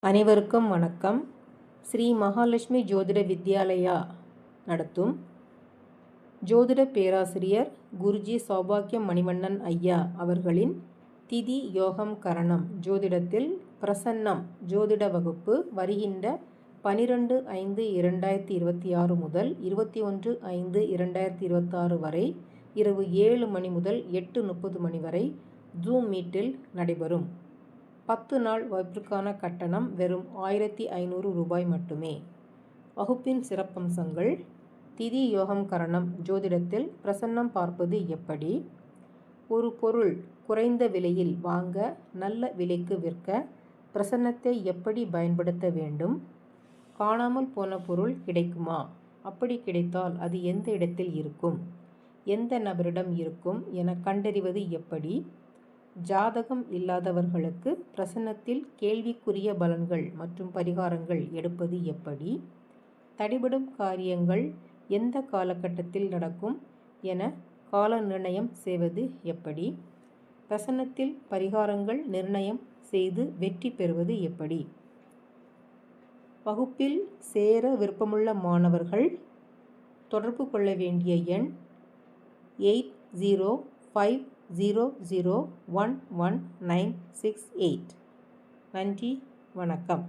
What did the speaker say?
அனைவருக்கும் வணக்கம். ஸ்ரீ மகாலட்சுமி ஜோதிட வித்யாலயா நடத்தும் ஜோதிட பேராசிரியர் குருஜி சௌபாக்கியம் மணிவண்ணன் ஐயா அவர்களின் திதி யோகம் கரணம் ஜோதிடத்தில் பிரசன்னம் ஜோதிட வகுப்பு வருகின்ற 12/5/2026 முதல் 21/5/2026 வரை இரவு 7 மணி முதல் 8:30 மணி வரை ஜூம் மீட்டில் நடைபெறும். 10 நாள் வகுப்பிற்கான கட்டணம் வெறும் 1500 ரூபாய் மட்டுமே. வகுப்பின் சிறப்பம்சங்கள்: திதி யோகம் கரணம் ஜோதிடத்தில் பிரசன்னம் பார்ப்பது எப்படி, ஒரு பொருள் குறைந்த விலையில் வாங்க நல்ல விலைக்கு விற்க பிரசன்னத்தை எப்படி பயன்படுத்த வேண்டும், காணாமல் போன பொருள் கிடைக்குமா, அப்படி கிடைத்தால் அது எந்த இடத்தில் இருக்கும், எந்த நபரிடம் இருக்கும் என கண்டறிவது எப்படி, ஜாதகம் இல்லாதவர்களுக்கு பிரசன்னத்தில் கேள்விக்குரிய பலன்கள் மற்றும் பரிகாரங்கள் எடுப்பது எப்படி, தடைபடும் காரியங்கள் எந்த காலகட்டத்தில் நடக்கும் என கால நிர்ணயம் செய்வது எப்படி, பிரசன்னத்தில் பரிகாரங்கள் நிர்ணயம் செய்து வெற்றி பெறுவது எப்படி. வகுப்பில் சேர விருப்பமுள்ள மாணவர்கள் தொடர்பு கொள்ள வேண்டிய எண் 8050011968. நன்றி, வணக்கம்.